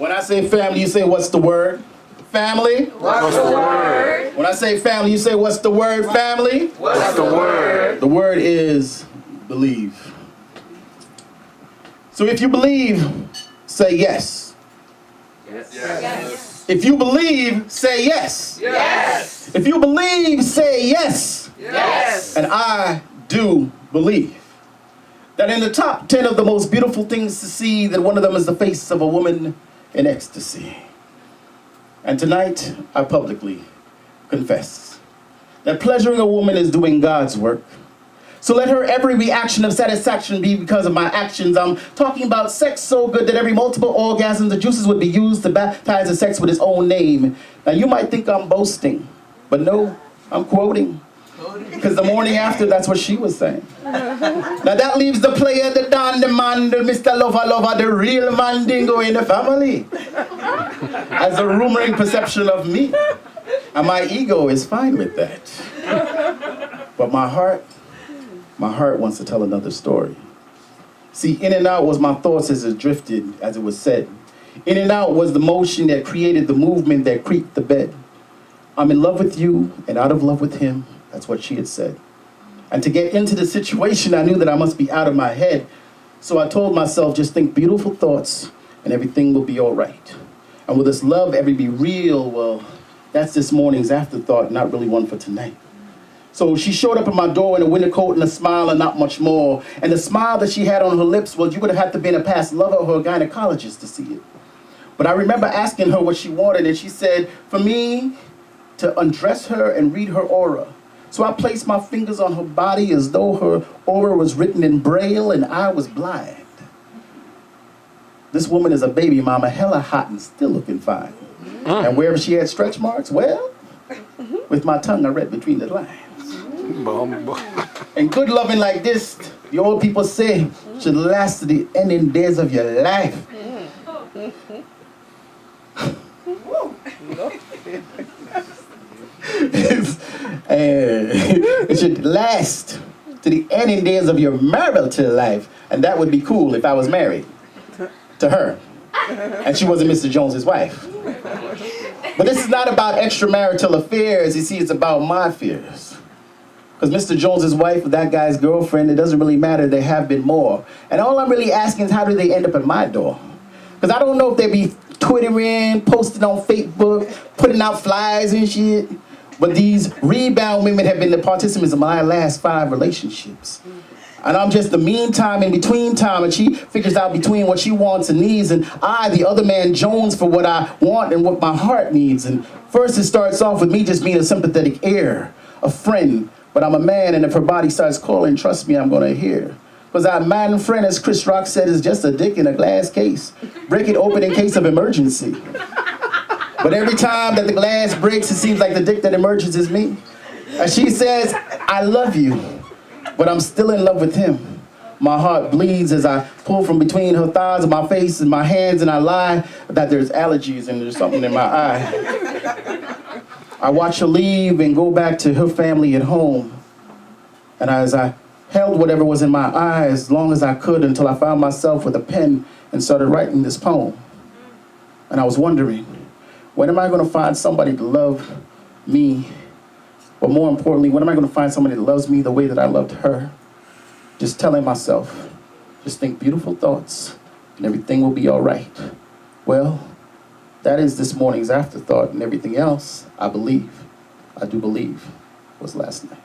When I say family, you say, what's the word? Family? What's the word? When I say family, you say, what's the word? Family? What's the word? The word is believe. So if you believe, say yes. Yes. Yes. If you believe, say yes. Yes. If you believe, say yes. Yes. And I do believe that in the top 10 of the most beautiful things to see, that one of them is the face of a woman in ecstasy. And tonight, I publicly confess that pleasuring a woman is doing God's work. So let her every reaction of satisfaction be because of my actions. I'm talking about sex so good that every multiple orgasm, the juices would be used to baptize the sex with its own name. Now you might think I'm boasting, but no, I'm quoting. Because the morning after, that's what she was saying. Now that leaves the player, the don, the man, the Mr. Lover, the real mandingo in the family. As a rumoring perception of me. And my ego is fine with that. But my heart wants to tell another story. See, in and out was my thoughts as it drifted, as it was said. In and out was the motion that created the movement that creaked the bed. I'm in love with you and out of love with him. That's what she had said. And to get into the situation, I knew that I must be out of my head. So I told myself, just think beautiful thoughts and everything will be all right. And will this love ever be real? Well, that's this morning's afterthought, not really one for tonight. So she showed up at my door in a winter coat and a smile and not much more. And the smile that she had on her lips, well, you would have had to be a past lover or a gynecologist to see it. But I remember asking her what she wanted, and she said, for me to undress her and read her aura. So I placed my fingers on her body as though her aura was written in Braille and I was blind. This woman is a baby mama, hella hot and still looking fine. And wherever she had stretch marks, well, with my tongue I read between the lines. And good loving like this, the old people say, should last to the ending days of your life. It should last to the ending days of your marital life. And that would be cool if I was married to her and she wasn't Mr. Jones's wife. But this is not about extramarital affairs. You see, it's about my fears. Because Mr. Jones's wife, that guy's girlfriend, it doesn't really matter. There have been more. And all I'm really asking is, how do they end up at my door? Because I don't know if they be twittering, posting on Facebook, putting out flyers and shit. But these rebound women have been the participants of my last 5 relationships. And I'm just the meantime in between time, and she figures out between what she wants and needs, and I, the other man, Jones, for what I want and what my heart needs. And first it starts off with me just being a sympathetic ear, a friend. But I'm a man, and if her body starts calling, trust me, I'm gonna hear. Because our man friend, as Chris Rock said, is just a dick in a glass case. Break it open in case of emergency. But every time that the glass breaks, it seems like the dick that emerges is me. And she says, I love you, but I'm still in love with him. My heart bleeds as I pull from between her thighs and my face and my hands, and I lie that there's allergies and there's something in my eye. I watch her leave and go back to her family at home. And as I held whatever was in my eye as long as I could until I found myself with a pen and started writing this poem. And I was wondering, when am I going to find somebody to love me? But more importantly, when am I going to find somebody that loves me the way that I loved her? Just telling myself, just think beautiful thoughts and everything will be all right. Well, that is this morning's afterthought, and everything else, I do believe, was last night.